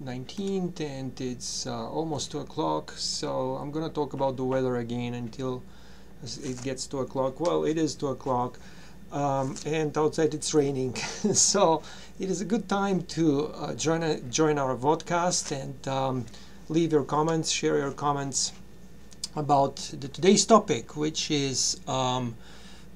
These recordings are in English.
19th, and it's almost 2 o'clock, so I'm gonna talk about the weather again until it gets 2 o'clock. Well, it is 2 o'clock, and outside it's raining, so it is a good time to join our podcast and leave your comments, share your comments about today's topic, which is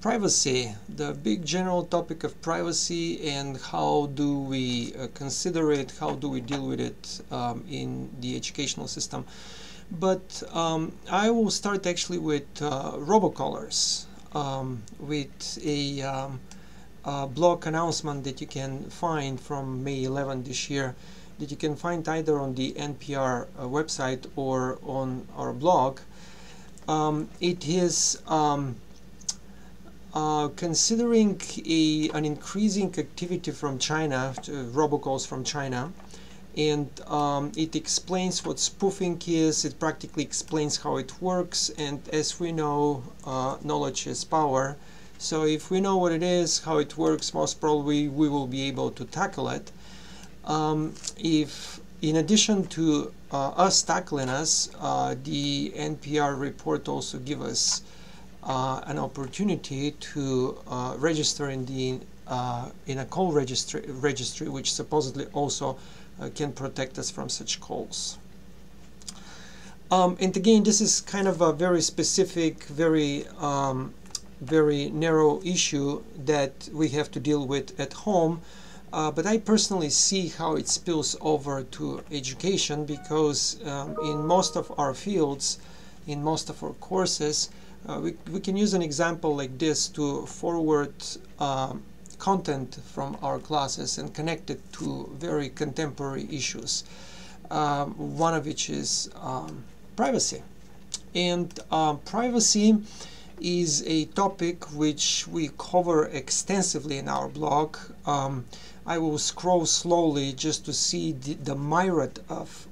privacy, the big general topic of privacy, and how do we consider it, how do we deal with it in the educational system. But I will start actually with robocallers, with a blog announcement that you can find from May 11 this year, that you can find either on the NPR website or on our blog. It is considering an increasing activity from China, robocalls from China, and it explains what spoofing is. It practically explains how it works, and as we know, knowledge is power. So if we know what it is, how it works, most probably we will be able to tackle it. If in addition to us tackling the NPR report also give us an opportunity to register in a call registry, which supposedly also can protect us from such calls. And again, this is kind of a very specific, very narrow issue that we have to deal with at home. But I personally see how it spills over to education, because in most of our fields, in most of our courses, we can use an example like this to forward content from our classes and connect it to very contemporary issues, one of which is privacy. And privacy is a topic which we cover extensively in our blog. I will scroll slowly just to see the myriad of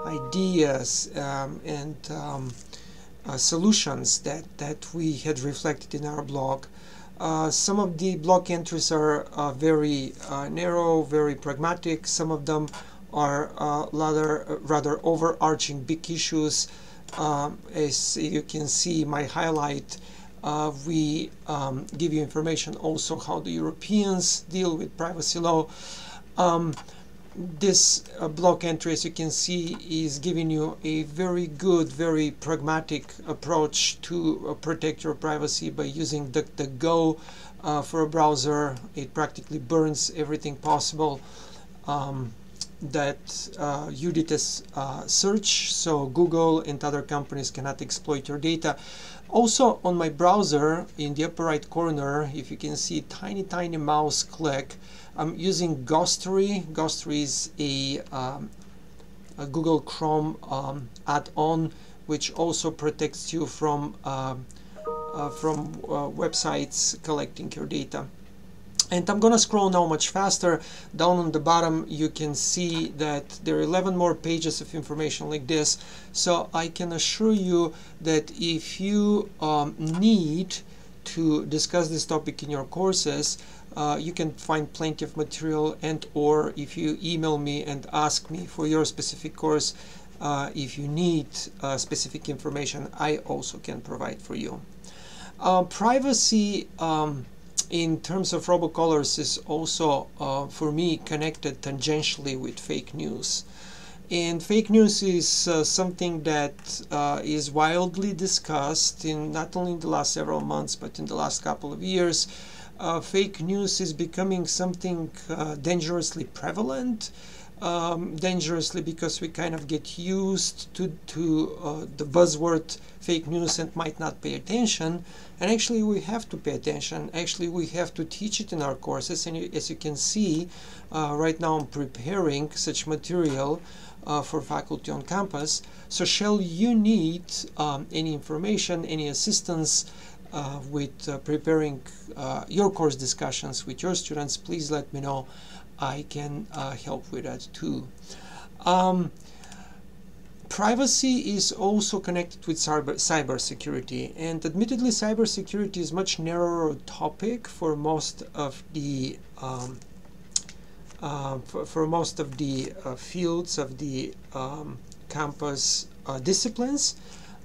ideas and solutions that we had reflected in our blog. Some of the blog entries are very narrow, very pragmatic. Some of them are rather overarching big issues. As you can see, my highlight, we give you information also how the Europeans deal with privacy law. This blog entry, as you can see, is giving you a very good, very pragmatic approach to protect your privacy by using DuckDuckGo for a browser. It practically burns everything possible that you did as search, so Google and other companies cannot exploit your data. Also on my browser, in the upper right corner, if you can see, tiny mouse click, I'm using Ghostery. Ghostery is a Google Chrome add-on, which also protects you from websites collecting your data. And I'm gonna scroll now much faster. Down on the bottom you can see that there are 11 more pages of information like this. So I can assure you that if you need to discuss this topic in your courses, you can find plenty of material, and or if you email me and ask me for your specific course, if you need specific information, I also can provide for you. Privacy in terms of robocallers is also, for me, connected tangentially with fake news. And fake news is something that is wildly discussed in not only in the last several months, but in the last couple of years. Fake news is becoming something dangerously prevalent. Dangerously because we kind of get used to the buzzword fake news and might not pay attention. And actually we have to pay attention. Actually we have to teach it in our courses, and as you can see, right now I'm preparing such material for faculty on campus. So shall you need any information, any assistance with preparing your course discussions with your students, please let me know. I can help with that too. Privacy is also connected with cybersecurity, and admittedly cybersecurity is much narrower topic for most of the for most of the fields of the campus disciplines,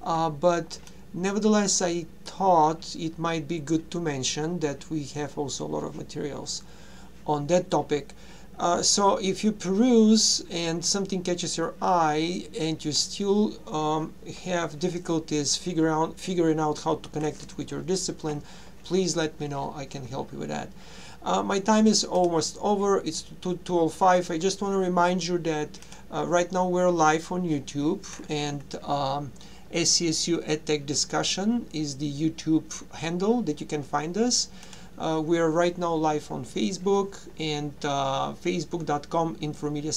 but nevertheless I thought it might be good to mention that we have also a lot of materials on that topic. So if you peruse and something catches your eye and you still have difficulties figuring out how to connect it with your discipline, please let me know. I can help you with that. My time is almost over. It's 2:05. I just want to remind you that right now we're live on YouTube, and SCSU EdTech Discussion is the YouTube handle that you can find us. We are right now live on Facebook, and facebook.com/Informedia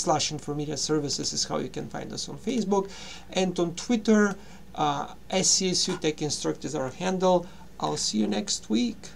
Services is how you can find us on Facebook. And on Twitter, SCSU Tech Instruct is our handle. I'll see you next week.